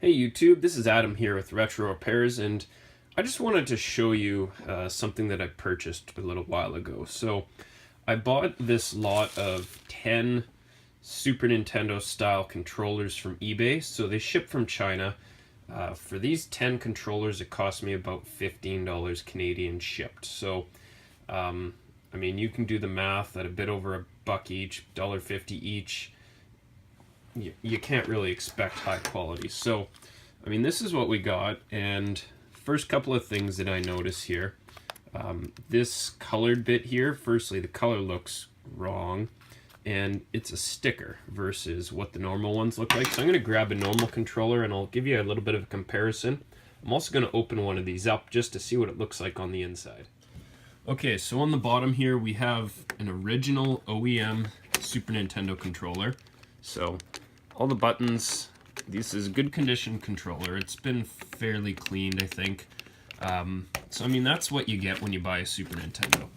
Hey YouTube, this is Adam here with Retro Repairs, and I just wanted to show you something that I purchased a little while ago. So I bought this lot of 10 Super Nintendo style controllers from eBay. So they ship from China. For these 10 controllers it cost me about $15 Canadian shipped. So I mean, you can do the math at a bit over a buck each, $1.50 each. You can't really expect high quality. So, I mean, this is what we got, and first couple of things that I notice here. This colored bit here, firstly, the color looks wrong, and it's a sticker versus what the normal ones look like. So I'm going to grab a normal controller, and I'll give you a little bit of a comparison. I'm also going to open one of these up just to see what it looks like on the inside. Okay, so on the bottom here, we have an original OEM Super Nintendo controller. So all the buttons, this is a good condition controller. It's been fairly cleaned, I think. So I mean, that's what you get when you buy a Super Nintendo.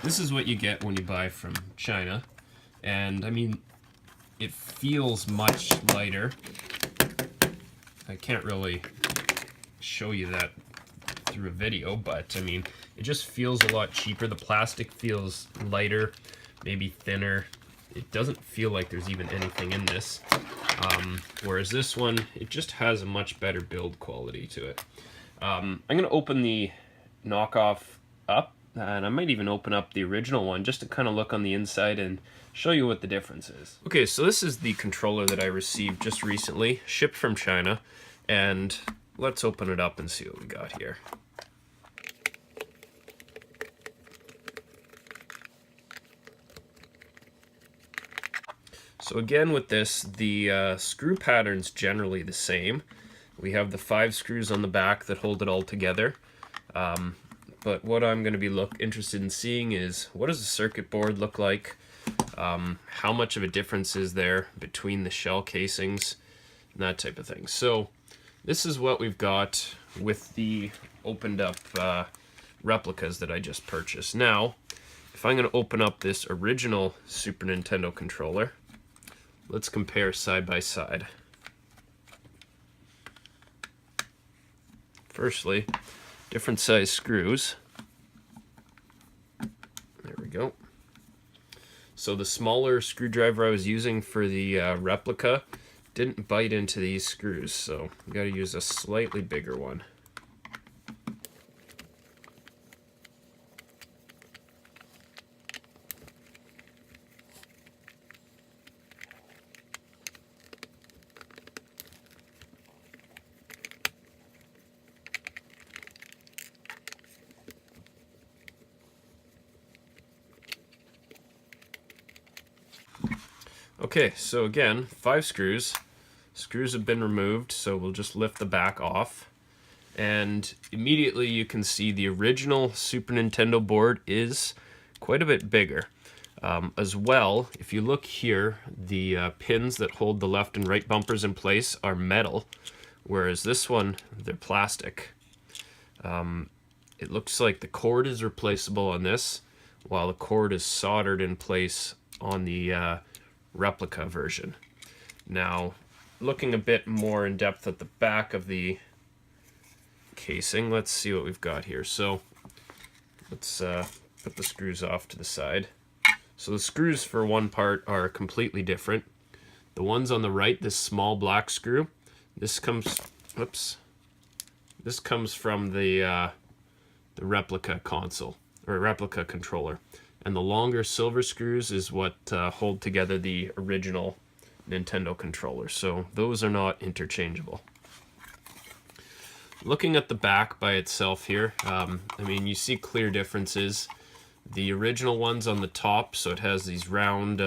This is what you get when you buy from China. And I mean, it feels much lighter. I can't really show you that through a video, but I mean, it just feels a lot cheaper. The plastic feels lighter, maybe thinner. It doesn't feel like there's even anything in this. Whereas this one, it just has a much better build quality to it. I'm going to open the knockoff up, and I might even open up the original one just to kind of look on the inside and show you what the difference is. Okay, so this is the controller that I received just recently, shipped from China, and let's open it up and see what we got here. So again with this, the screw pattern's generally the same. We have the 5 screws on the back that hold it all together. But what I'm going to be interested in seeing is, what does the circuit board look like? How much of a difference is there between the shell casings? And that type of thing. So this is what we've got with the opened up replicas that I just purchased. Now, if I'm going to open up this original Super Nintendo controller, let's compare side by side. Firstly, different size screws. There we go. So the smaller screwdriver I was using for the replica didn't bite into these screws, so you got to use a slightly bigger one. Okay, so again, 5 screws. Screws have been removed, so we'll just lift the back off. And immediately you can see the original Super Nintendo board is quite a bit bigger. As well, if you look here, the pins that hold the left and right bumpers in place are metal, whereas this one, they're plastic. It looks like the cord is replaceable on this, while the cord is soldered in place on the replica version. Now, looking a bit more in depth at the back of the casing, let's see what we've got here. So let's put the screws off to the side. So the screws for one part are completely different. The ones on the right, this small black screw, this comes, whoops, this comes from the replica console, or replica controller. And the longer silver screws is what hold together the original Nintendo controller. So those are not interchangeable. Looking at the back by itself here, I mean, you see clear differences. The original one's on the top, so it has these round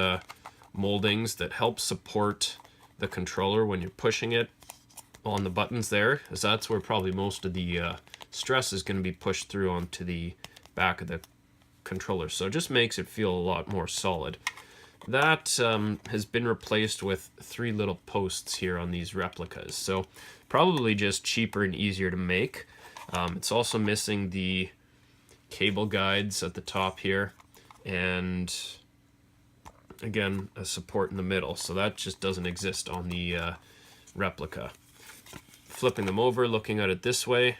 moldings that help support the controller when you're pushing it on the buttons there, as that's where probably most of the stress is going to be pushed through onto the back of the controller, so it just makes it feel a lot more solid. That has been replaced with 3 little posts here on these replicas, so probably just cheaper and easier to make. It's also missing the cable guides at the top here, and again, a support in the middle, so that just doesn't exist on the replica. flipping them over, looking at it this way,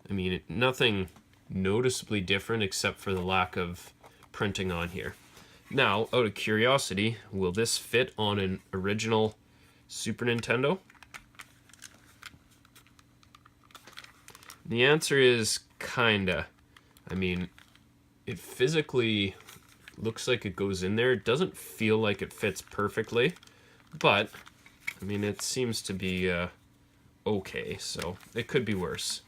I mean, nothing noticeably different except for the lack of printing on here. Now, out of curiosity, will this fit on an original Super Nintendo? The answer is kinda. I mean, it physically looks like it goes in there. It doesn't feel like it fits perfectly, but I mean, it seems to be okay, so it could be worse.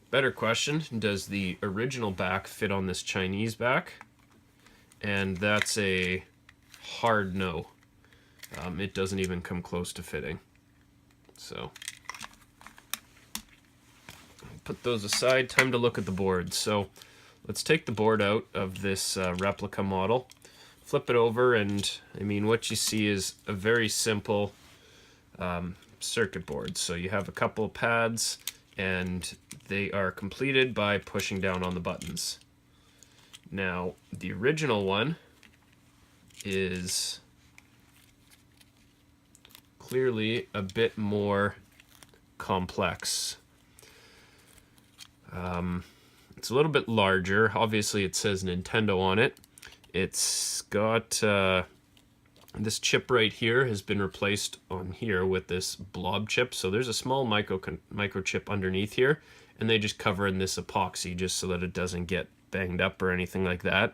Better question, does the original back fit on this Chinese back? And that's a hard no. It doesn't even come close to fitting. So, put those aside, time to look at the board. So, let's take the board out of this replica model, flip it over, and I mean, what you see is a very simple circuit board. So you have a couple of pads, and they are completed by pushing down on the buttons. Now, the original one is clearly a bit more complex. It's a little bit larger. Obviously, it says Nintendo on it. It's got this chip right here has been replaced on here with this blob chip. So there's a small microchip underneath here, and they just cover in this epoxy just so that it doesn't get banged up or anything like that.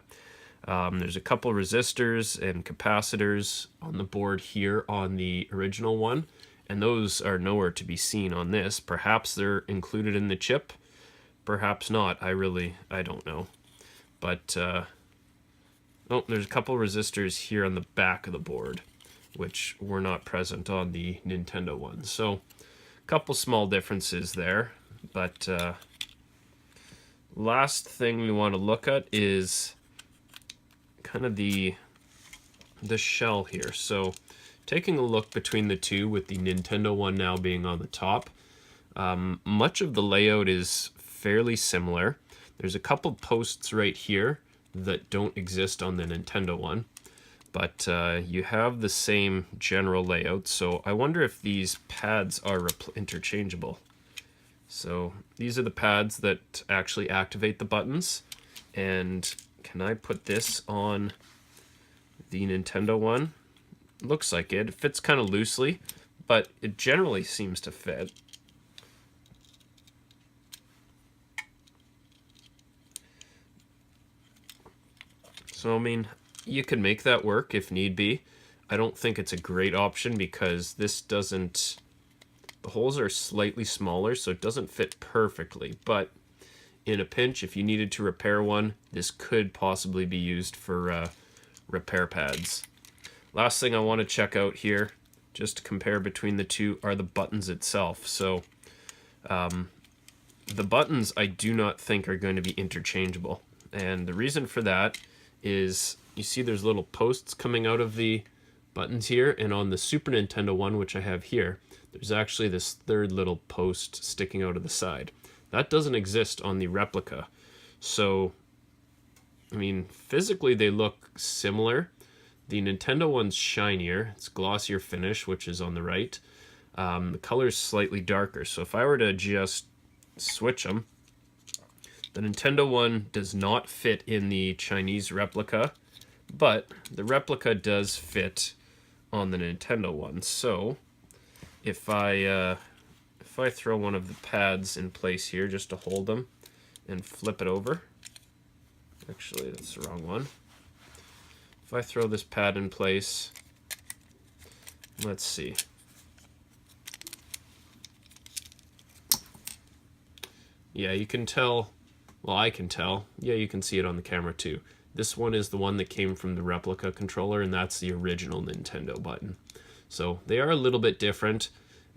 There's a couple resistors and capacitors on the board here on the original one, and those are nowhere to be seen on this. Perhaps they're included in the chip, perhaps not. I don't know. But oh, there's a couple resistors here on the back of the board, which were not present on the Nintendo one. So, a couple small differences there. But last thing we want to look at is kind of the shell here. So, taking a look between the two, with the Nintendo one now being on the top, much of the layout is fairly similar. There's a couple posts right here that don't exist on the Nintendo one, but you have the same general layout. So I wonder if these pads are interchangeable. So these are the pads that actually activate the buttons, and can I put this on the Nintendo one? Looks like it. It fits kind of loosely, but it generally seems to fit. So, I mean, you could make that work if need be. I don't think it's a great option because this doesn't... The holes are slightly smaller, so it doesn't fit perfectly. But in a pinch, if you needed to repair one, this could possibly be used for repair pads. Last thing I want to check out here, just to compare between the two, are the buttons itself. So, the buttons I do not think are going to be interchangeable. And the reason for that is, you see there's little posts coming out of the buttons here, and on the Super Nintendo one, which I have here, there's actually this third little post sticking out of the side. That doesn't exist on the replica. So, I mean, physically they look similar. The Nintendo one's shinier, it's glossier finish, which is on the right. The color's slightly darker, so if I were to just switch them, the Nintendo one does not fit in the Chinese replica, but the replica does fit on the Nintendo one. So if I throw one of the pads in place here just to hold them and flip it over, actually that's the wrong one. If I throw this pad in place, let's see. Yeah, you can tell. Well, I can tell. Yeah, you can see it on the camera too. This one is the one that came from the replica controller, and that's the original Nintendo button. So they are a little bit different.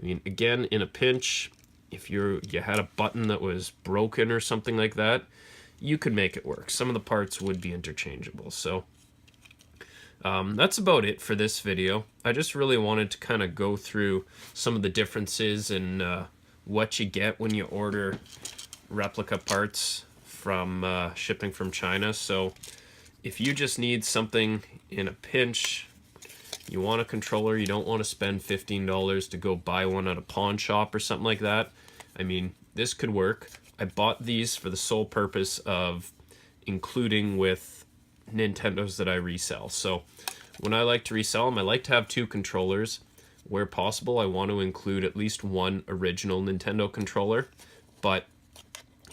I mean, again, in a pinch, if you had a button that was broken or something like that, you could make it work. Some of the parts would be interchangeable. So that's about it for this video. I just really wanted to kind of go through some of the differences and what you get when you order replica parts from shipping from China. So if you just need something in a pinch, you want a controller, you don't want to spend $15 to go buy one at a pawn shop or something like that. I mean, this could work. I bought these for the sole purpose of including with Nintendos that I resell. So when I like to resell them, I like to have two controllers. Where possible, I want to include at least one original Nintendo controller. But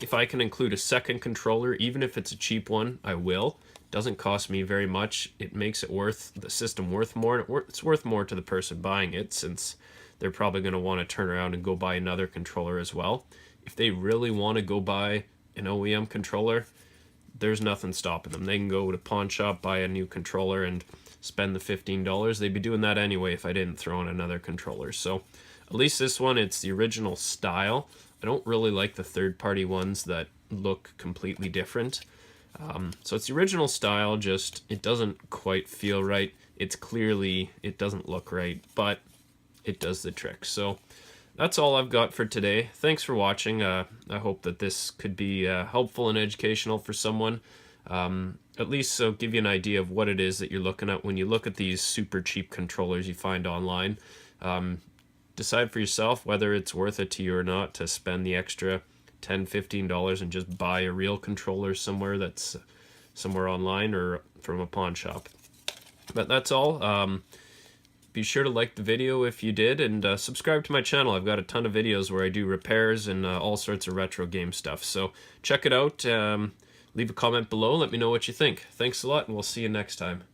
if I can include a second controller, even if it's a cheap one, I will. It doesn't cost me very much. It makes it worth the system worth more. It's worth more to the person buying it, since they're probably going to want to turn around and go buy another controller as well. If they really want to go buy an OEM controller, there's nothing stopping them. They can go to pawn shop, buy a new controller, and spend the $15. They'd be doing that anyway if I didn't throw in another controller. So at least this one, it's the original style. I don't really like the third-party ones that look completely different. So it's the original style, just it doesn't quite feel right. It doesn't look right, but it does the trick. So that's all I've got for today. Thanks for watching. I hope that this could be helpful and educational for someone. At least so give you an idea of what it is that you're looking at when you look at these super cheap controllers you find online. Decide for yourself whether it's worth it to you or not to spend the extra $10-15 and just buy a real controller somewhere that's somewhere online or from a pawn shop. But that's all. Be sure to like the video if you did, and subscribe to my channel. I've got a ton of videos where I do repairs and all sorts of retro game stuff. So check it out. Leave a comment below. Let me know what you think. Thanks a lot, and we'll see you next time.